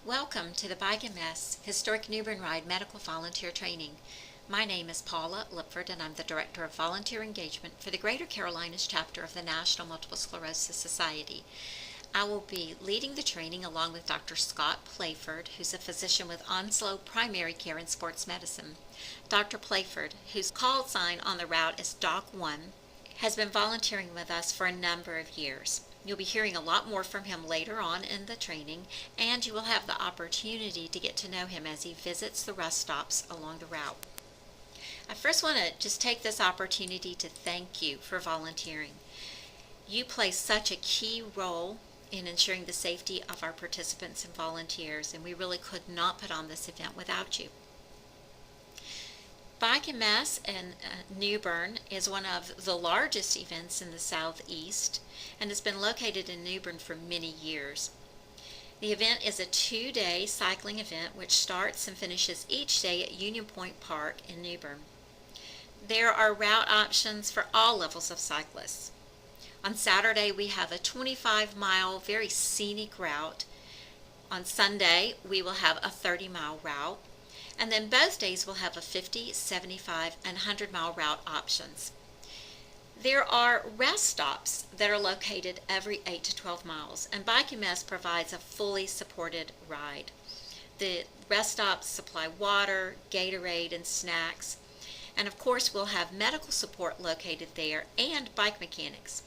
Welcome to the Bike MS Historic New Bern Ride Medical Volunteer Training. My name is Paula Lipford and I'm the Director of Volunteer Engagement for the Greater Carolinas chapter of the National Multiple Sclerosis Society. I will be leading the training along with Dr. Scott Playford, who's a physician with Onslow Primary Care and Sports Medicine. Dr. Playford, whose call sign on the route is Doc 1, has been volunteering with us for a number of years. You'll be hearing a lot more from him later on in the training, and you will have the opportunity to get to know him as he visits the rest stops along the route. I first want to just take this opportunity to thank you for volunteering. You play such a key role in ensuring the safety of our participants and volunteers, and we really could not put on this event without you. Bike MS in New Bern is one of the largest events in the Southeast and has been located in New Bern for many years. The event is a 2-day cycling event which starts and finishes each day at Union Point Park in New Bern. There are route options for all levels of cyclists. On Saturday we have a 25-mile very scenic route. On Sunday we will have a 30-mile route. And then both days will have a 50, 75, and 100-mile route options. There are rest stops that are located every 8 to 12 miles, and Bike MS provides a fully supported ride. The rest stops supply water, Gatorade, and snacks, and of course we'll have medical support located there and bike mechanics.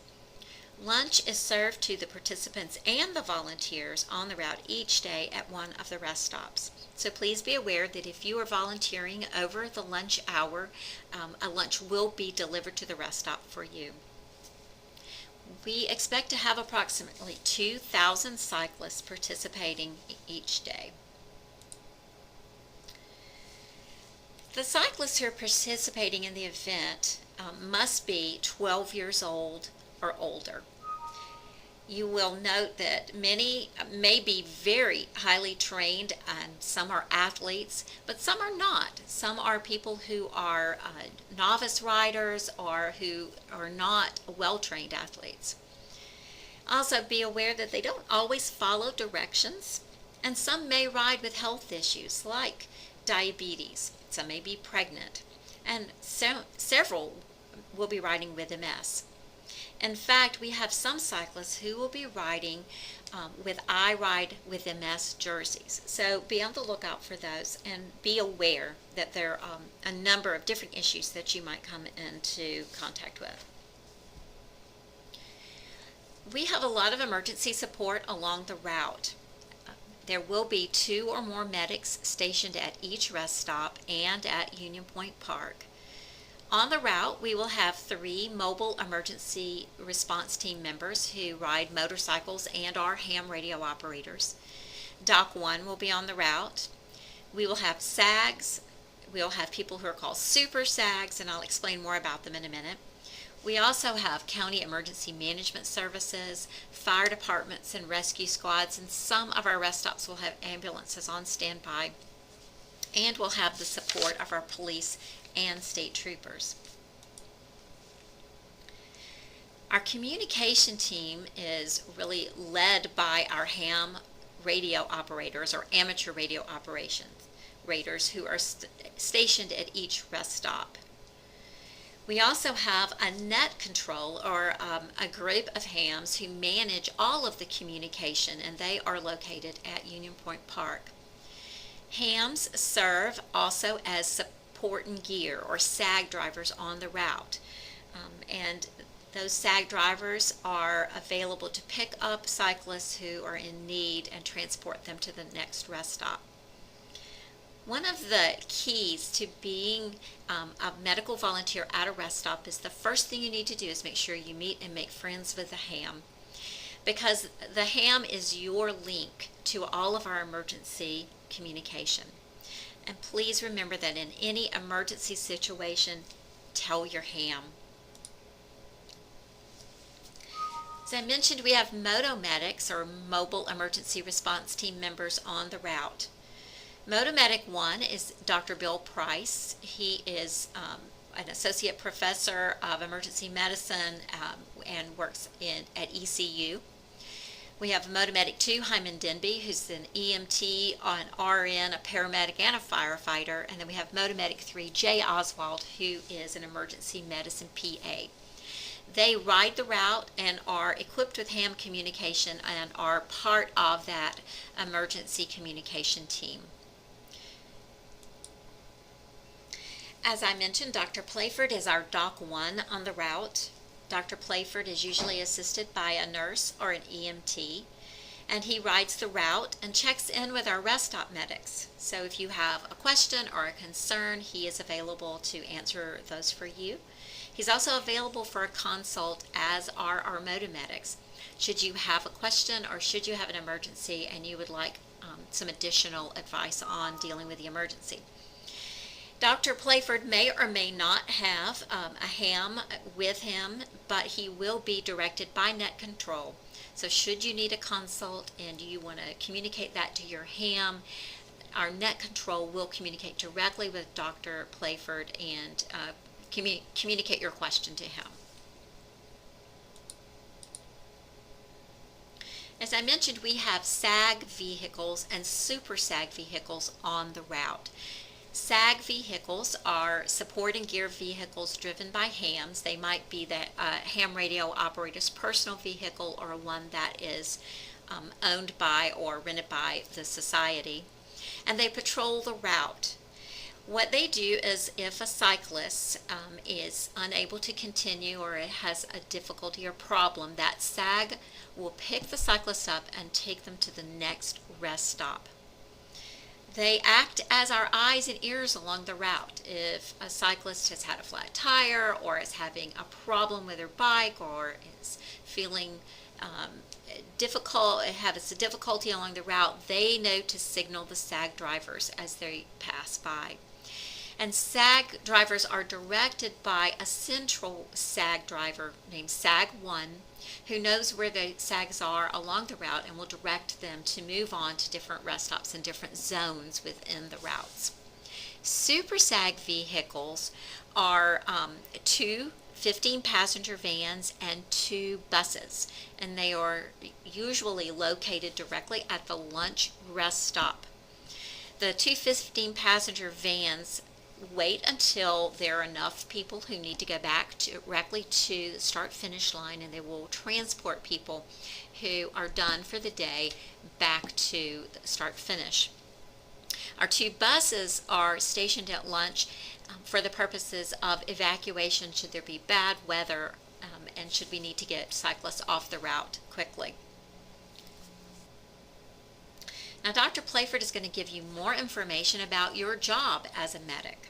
Lunch is served to the participants and the volunteers on the route each day at one of the rest stops. So please be aware that if you are volunteering over the lunch hour, a lunch will be delivered to the rest stop for you. We expect to have approximately 2,000 cyclists participating each day. The cyclists who are participating in the event must be 12 years old or older. You will note that many may be very highly trained, and some are athletes, but some are not. Some are people who are novice riders or who are not well-trained athletes. Also, be aware that they don't always follow directions, and some may ride with health issues like diabetes. Some may be pregnant, and several will be riding with MS. In fact, we have some cyclists who will be riding with I Ride with MS jerseys. So be on the lookout for those and be aware that there are a number of different issues that you might come into contact with. We have a lot of emergency support along the route. There will be 2 or more medics stationed at each rest stop and at Union Point Park. On the route, we will have 3 mobile emergency response team members who ride motorcycles and are ham radio operators. Doc 1 will be on the route. We will have SAGs. We will have people who are called Super SAGs, and I'll explain more about them in a minute. We also have county emergency management services, fire departments, and rescue squads, and some of our rest stops will have ambulances on standby, and we'll have the support of our police and state troopers. Our communication team is really led by our ham radio operators or amateur radio operators who are stationed at each rest stop. We also have a net control or a group of hams who manage all of the communication, and they are located at Union Point Park. Hams serve also as support and gear or SAG drivers on the route, and those SAG drivers are available to pick up cyclists who are in need and transport them to the next rest stop. One of the keys to being a medical volunteer at a rest stop is the first thing you need to do is make sure you meet and make friends with the ham, because the ham is your link to all of our emergency communication. And please remember that in any emergency situation, tell your ham. As I mentioned, we have Motomedics or Mobile Emergency Response Team members on the route. Motomedic 1 is Dr. Bill Price. He is an associate professor of emergency medicine and works at ECU. We have Motomedic 2, Hyman Denby, who's an EMT, an RN, a paramedic, and a firefighter. And then we have Motomedic 3, Jay Oswald, who is an emergency medicine PA. They ride the route and are equipped with ham communication and are part of that emergency communication team. As I mentioned, Dr. Playford is our Doc 1 on the route. Dr. Playford is usually assisted by a nurse or an EMT, and he rides the route and checks in with our rest stop medics. So if you have a question or a concern, he is available to answer those for you. He's also available for a consult, as are our Motomedics. Should you have a question or should you have an emergency and you would like some additional advice on dealing with the emergency. Dr. Playford may or may not have a ham with him, but he will be directed by net control. So should you need a consult and you want to communicate that to your ham, our net control will communicate directly with Dr. Playford and communicate your question to him. As I mentioned, we have SAG vehicles and Super SAG vehicles on the route. SAG vehicles are support and gear vehicles driven by hams. They might be the ham radio operator's personal vehicle or one that is owned by or rented by the society. And they patrol the route. What they do is if a cyclist is unable to continue or it has a difficulty or problem, that SAG will pick the cyclist up and take them to the next rest stop. They act as our eyes and ears along the route. If a cyclist has had a flat tire or is having a problem with their bike or is feeling has a difficulty along the route, they know to signal the SAG drivers as they pass by. And SAG drivers are directed by a central SAG driver named SAG 1, who knows where the SAGs are along the route and will direct them to move on to different rest stops and different zones within the routes. Super SAG vehicles are 2 15-passenger vans and 2 buses, and they are usually located directly at the lunch rest stop. The 2 15-passenger vans wait until there are enough people who need to go back directly to the start-finish line, and they will transport people who are done for the day back to the start-finish. Our 2 buses are stationed at lunch for the purposes of evacuation should there be bad weather and should we need to get cyclists off the route quickly. Now, Dr. Playford is going to give you more information about your job as a medic.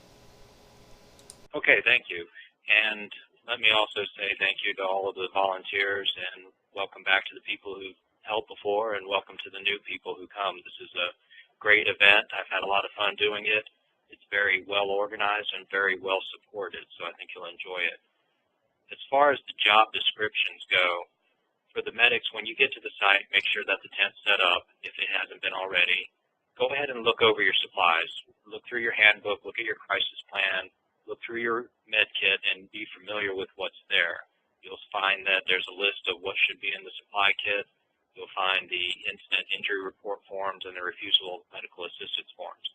Okay, thank you. And let me also say thank you to all of the volunteers and welcome back to the people who've helped before and welcome to the new people who come. This is a great event. I've had a lot of fun doing it. It's very well organized and very well supported, so I think you'll enjoy it. As far as the job descriptions go, for the medics, when you get to the site, make sure that the tent's set up if it hasn't been already. Go ahead and look over your supplies. Look through your handbook, look at your crisis plan, look through your med kit, and be familiar with what's there. You'll find that there's a list of what should be in the supply kit. You'll find the incident injury report forms and the refusal of medical assistance forms.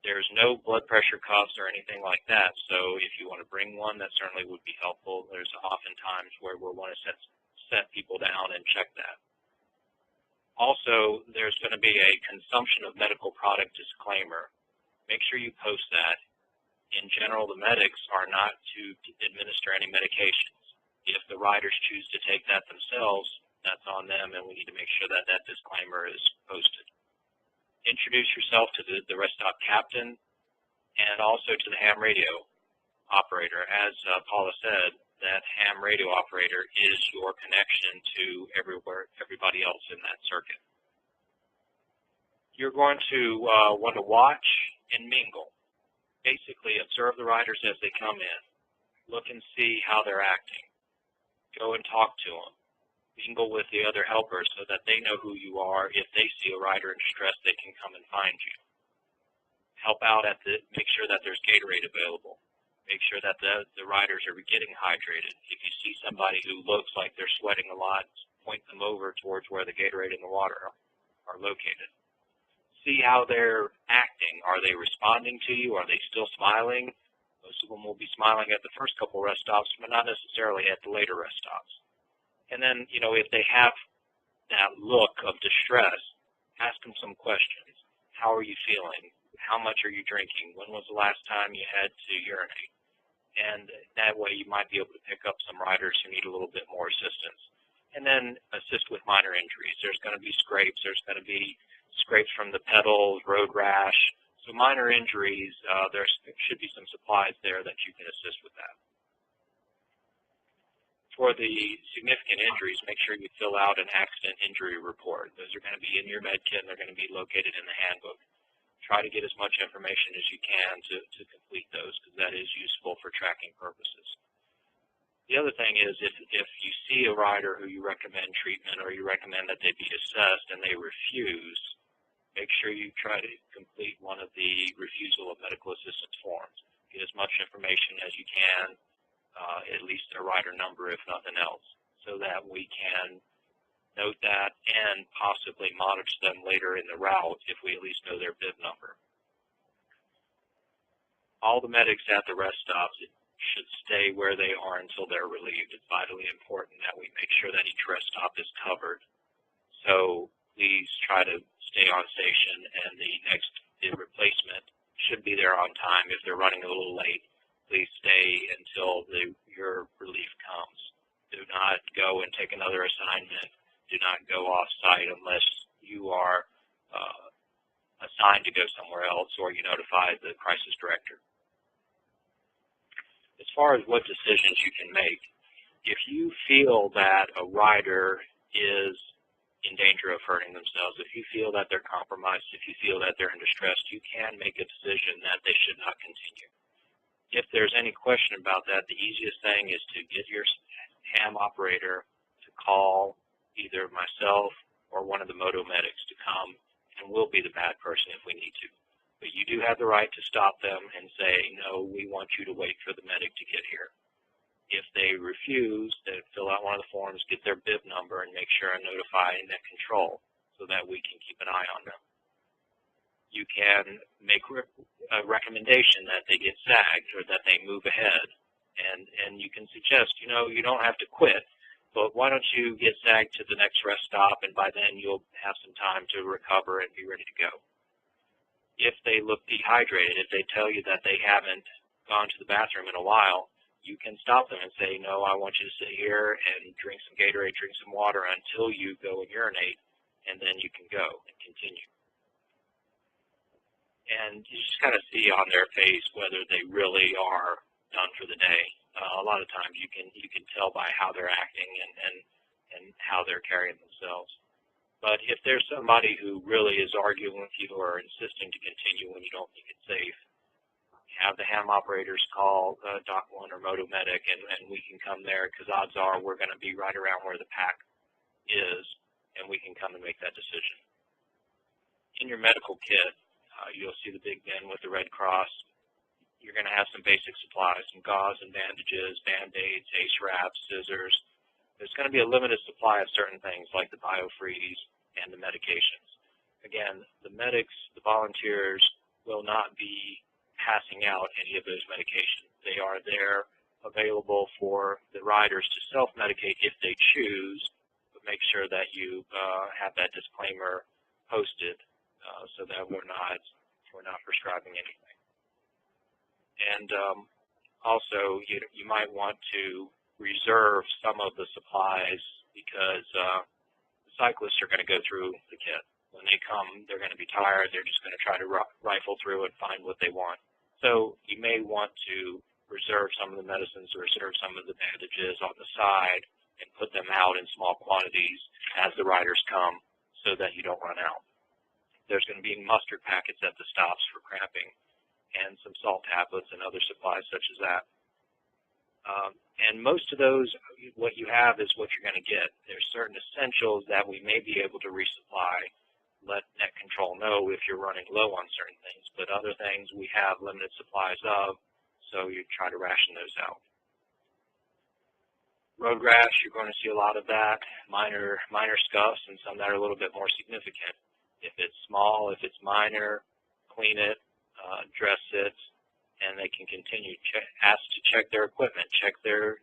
There's no blood pressure cuffs or anything like that, so if you want to bring one, that certainly would be helpful. There's often times where we'll want to set people down and check that. Also, there's going to be a consumption of medical product disclaimer. Make sure you post that. In general, the medics are not to administer any medications. If the riders choose to take that themselves, that's on them, and we need to make sure that that disclaimer is posted. Introduce yourself to the rest stop captain and also to the ham radio operator. As Paula said, that ham radio operator is your connection to everybody else in that circuit. You're going to want to watch and mingle. Basically, observe the riders as they come in. Look and see how they're acting. Go and talk to them. Mingle with the other helpers so that they know who you are. If they see a rider in distress, they can come and find you. Help out make sure that there's Gatorade available. Make sure that the riders are getting hydrated. If you see somebody who looks like they're sweating a lot, point them over towards where the Gatorade and the water are located. See how they're acting. Are they responding to you? Are they still smiling? Most of them will be smiling at the first couple rest stops, but not necessarily at the later rest stops. And then, if they have that look of distress, ask them some questions. How are you feeling? How much are you drinking? When was the last time you had to urinate? And that way you might be able to pick up some riders who need a little bit more assistance. And then assist with minor injuries. There's going to be scrapes. There's going to be scrapes from the pedals, road rash. So minor injuries, there should be some supplies there that you can assist with that. For the significant injuries, make sure you fill out an accident injury report. Those are going to be in your med kit and they're going to be located in the handbook. Try to get as much information as you can to complete those, because that is useful for tracking purposes. The other thing is if you see a rider who you recommend treatment or you recommend that they be assessed and they refuse, make sure you try to complete one of the refusal of medical assistance forms. Get as much information as you can, at least a rider number if nothing else, so that we can note that and possibly monitor them later in the route if we at least know their bib number. All the medics at the rest stops should stay where they are until they're relieved. It's vitally important that we make sure that each rest stop is covered. So please try to stay on station, and the next replacement should be there on time. If they're running a little late, please stay until your relief comes. Do not go and take another assignment. Do not go off-site unless you are assigned to go somewhere else or you notify the crisis director. As far as what decisions you can make, if you feel that a rider is in danger of hurting themselves, if you feel that they're compromised, if you feel that they're in distress, you can make a decision that they should not continue. If there's any question about that, the easiest thing is to get your ham operator to call either myself or one of the moto medics to come, and we'll be the bad person if we need to. But you do have the right to stop them and say, no, we want you to wait for the medic to get here. If they refuse, then fill out one of the forms, get their bib number, and make sure and notify net control so that we can keep an eye on them. You can make a recommendation that they get sagged or that they move ahead, and you can suggest, you don't have to quit, but why don't you get sagged to the next rest stop, and by then you'll have some time to recover and be ready to go. If they look dehydrated, if they tell you that they haven't gone to the bathroom in a while, you can stop them and say, no, I want you to sit here and drink some Gatorade, drink some water until you go and urinate, and then you can go and continue. And you just kind of see on their face whether they really are done for the day. A lot of times you can tell by how they're acting and how they're carrying themselves. But if there's somebody who really is arguing with you or insisting to continue when you don't think it's safe, have the ham operators call Doc 1 or Moto Medic, and we can come there, because odds are we're going to be right around where the pack is, and we can come and make that decision. In your medical kit, you'll see the big bin with the Red Cross. You're going to have some basic supplies, some gauze and bandages, Band-Aids, ACE wraps, scissors. There's going to be a limited supply of certain things like the BioFreeze and the medications. Again, the medics, the volunteers, will not be passing out any of those medications. They are there available for the riders to self-medicate if they choose, but make sure that you have that disclaimer posted so that we're not prescribing anything. And also, you might want to reserve some of the supplies, because the cyclists are going to go through the kit. When they come, they're going to be tired. They're just going to try to rifle through and find what they want. So you may want to reserve some of the medicines, or reserve some of the bandages on the side, and put them out in small quantities as the riders come so that you don't run out. There's going to be mustard packets at the stops for cramping, and some salt tablets and other supplies such as that. And most of those, what you have is what you're going to get. There's certain essentials that we may be able to resupply. Let net control know if you're running low on certain things, but other things we have limited supplies of, so you try to ration those out. Road rash, you're going to see a lot of that, minor scuffs, and some that are a little bit more significant. If it's small, if it's minor, clean it, dress it, and they can continue. Ask to check their equipment, check their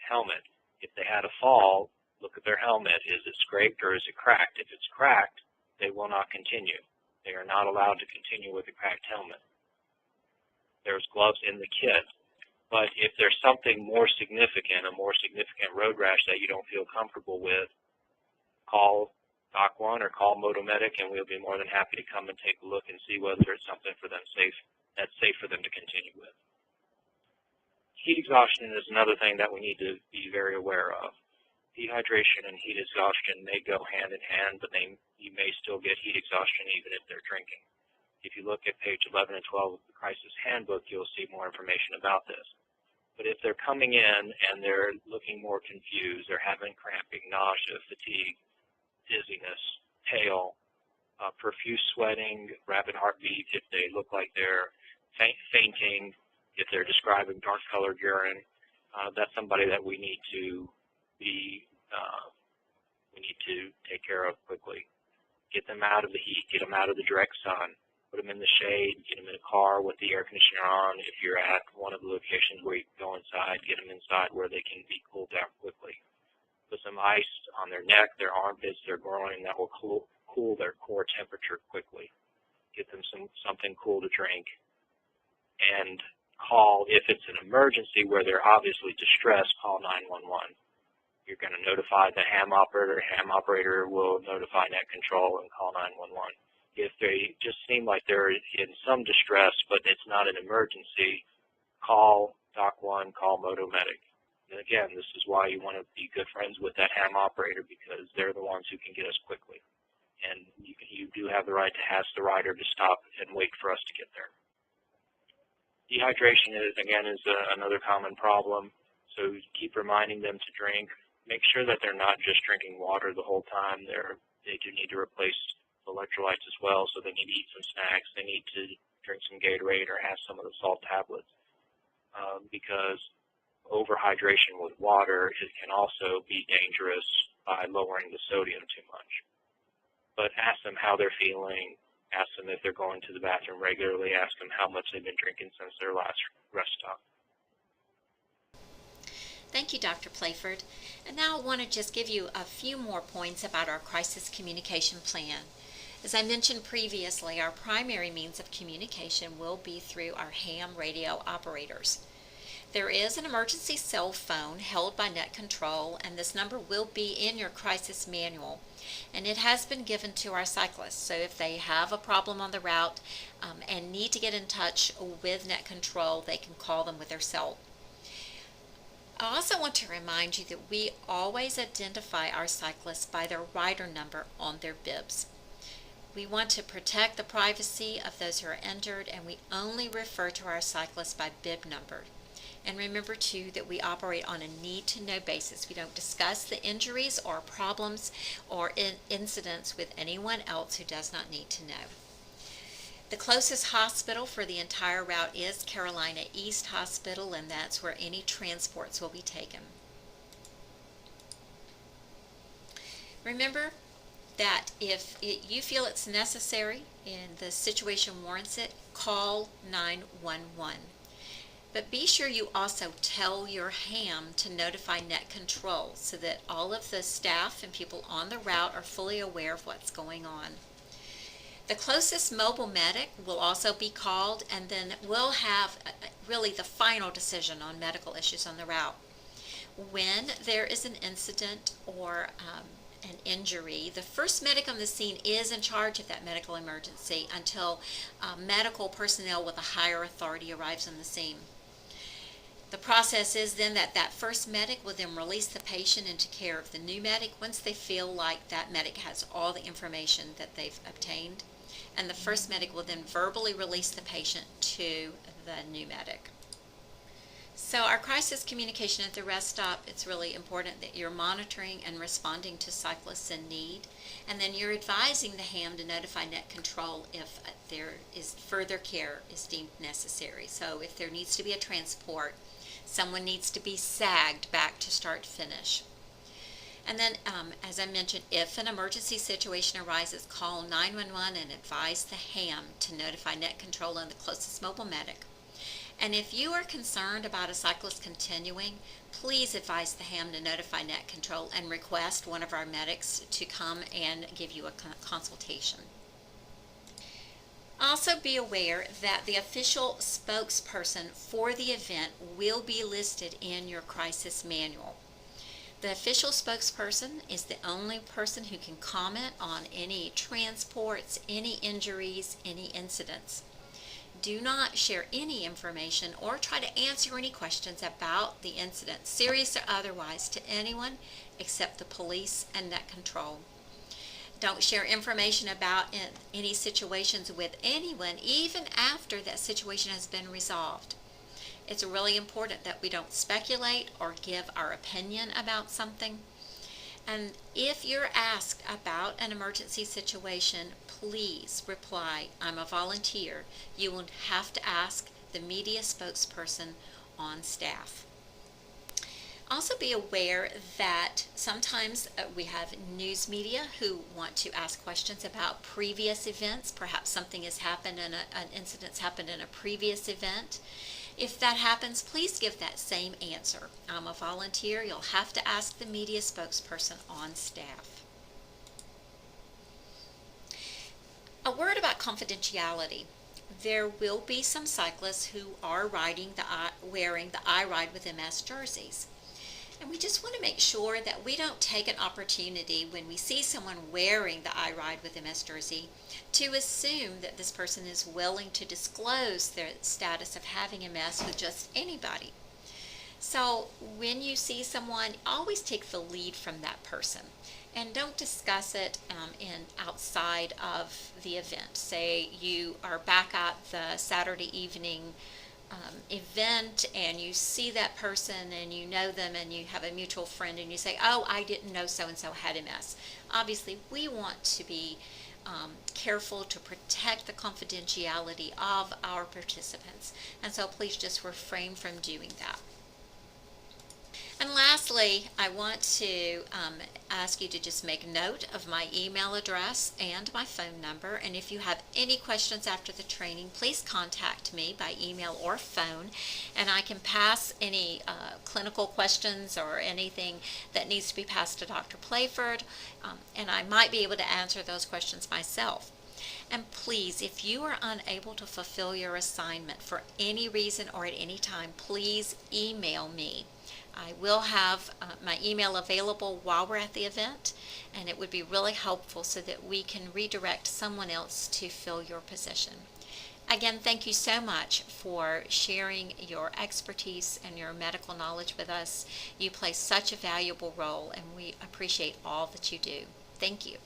helmet. If they had a fall, look at their helmet. Is it scraped or is it cracked? If it's cracked, they will not continue. They are not allowed to continue with a cracked helmet. There's gloves in the kit. But if there's something more significant, a more significant road rash that you don't feel comfortable with, call Doc 1 or call Motomedic, and we'll be more than happy to come and take a look and see whether it's something for them that's safe for them to continue with. Heat exhaustion is another thing that we need to be very aware of. Dehydration and heat exhaustion may go hand in hand, but you may still get heat exhaustion even if they're drinking. If you look at page 11 and 12 of the Crisis Handbook, you'll see more information about this. But if they're coming in and they're looking more confused, they're having cramping, nausea, fatigue, dizziness, pale, profuse sweating, rapid heartbeat, if they look like they're fainting, if they're describing dark-colored urine, that's somebody that we need to take care of quickly. Get them out of the heat, get them out of the direct sun. Put them in the shade, get them in a car with the air conditioner on. If you're at one of the locations where you can go inside, get them inside where they can be cooled down quickly. Put some ice on their neck, their armpits, their groin. That will cool their core temperature quickly. Get them something cool to drink. And call, if it's an emergency where they're obviously distressed, call 911. You're going to notify the ham operator. Ham operator will notify net control and call 911. If they just seem like they're in some distress, but it's not an emergency, call Doc 1, call Motomedic. And again, this is why you want to be good friends with that ham operator, because they're the ones who can get us quickly. And you do have the right to ask the rider to stop and wait for us to get there. Dehydration is another common problem, so keep reminding them to drink. Make sure that they're not just drinking water the whole time. They do need to replace electrolytes as well, so they need to eat some snacks. They need to drink some Gatorade or have some of the salt tablets, because overhydration with water can also be dangerous by lowering the sodium too much. But ask them how they're feeling. Ask them if they're going to the bathroom regularly. Ask them how much they've been drinking since their last rest stop. Thank you, Dr. Playford. And now I want to just give you a few more points about our crisis communication plan. As I mentioned previously, our primary means of communication will be through our ham radio operators. There is an emergency cell phone held by Net Control, and this number will be in your crisis manual. And it has been given to our cyclists, so if they have a problem on the route and need to get in touch with Net Control, they can call them with their cell. I also want to remind you that we always identify our cyclists by their rider number on their bibs. We want to protect the privacy of those who are injured, and we only refer to our cyclists by bib number. And remember, too, that we operate on a need-to-know basis. We don't discuss the injuries or problems or incidents with anyone else who does not need to know. The closest hospital for the entire route is Carolina East Hospital, and that's where any transports will be taken. Remember that if you feel it's necessary and the situation warrants it, call 911. But be sure you also tell your ham to notify Net Control so that all of the staff and people on the route are fully aware of what's going on. The closest mobile medic will also be called, and then we'll have really the final decision on medical issues on the route. When there is an incident or an injury, the first medic on the scene is in charge of that medical emergency until medical personnel with a higher authority arrives on the scene. The process is then that first medic will then release the patient into care of the new medic once they feel like that medic has all the information that they've obtained. And the first medic will then verbally release the patient to the new medic. So our crisis communication at the rest stop, it's really important that you're monitoring and responding to cyclists in need, and then you're advising the ham to notify Net Control if there is further care is deemed necessary. So if there needs to be a transport, Someone needs to be sagged back to start finish. And then, as I mentioned, if an emergency situation arises, call 911 and advise the ham to notify Net Control and the closest mobile medic. And if you are concerned about a cyclist continuing, please advise the ham to notify Net Control and request one of our medics to come and give you a consultation. Also be aware that the official spokesperson for the event will be listed in your crisis manual. The official spokesperson is the only person who can comment on any transports, any injuries, any incidents. Do not share any information or try to answer any questions about the incident, serious or otherwise, to anyone except the police and Net Control. Don't share information about any situations with anyone, even after that situation has been resolved. It's really important that we don't speculate or give our opinion about something. And if you're asked about an emergency situation, please reply, "I'm a volunteer." You will have to ask the media spokesperson on staff. Also be aware that sometimes we have news media who want to ask questions about previous events. Perhaps something has happened and an incident's happened in a previous event. If that happens, please give that same answer. "I'm a volunteer." You'll have to ask the media spokesperson on staff. A word about confidentiality. There will be some cyclists who are wearing the I Ride with MS jerseys. And we just want to make sure that we don't take an opportunity when we see someone wearing the I Ride with MS jersey to assume that this person is willing to disclose their status of having MS with just anybody. So when you see someone, always take the lead from that person and don't discuss it outside of the event. Say you are back at the Saturday evening event and you see that person and you know them and you have a mutual friend and you say, "Oh, I didn't know so-and-so had MS." Obviously, we want to be careful to protect the confidentiality of our participants, and so please just refrain from doing that. And lastly, I want to ask you to just make note of my email address and my phone number. And if you have any questions after the training, please contact me by email or phone. And I can pass any clinical questions or anything that needs to be passed to Dr. Playford. And I might be able to answer those questions myself. And please, if you are unable to fulfill your assignment for any reason or at any time, please email me. I will have my email available while we're at the event, and it would be really helpful so that we can redirect someone else to fill your position. Again, thank you so much for sharing your expertise and your medical knowledge with us. You play such a valuable role, and we appreciate all that you do. Thank you.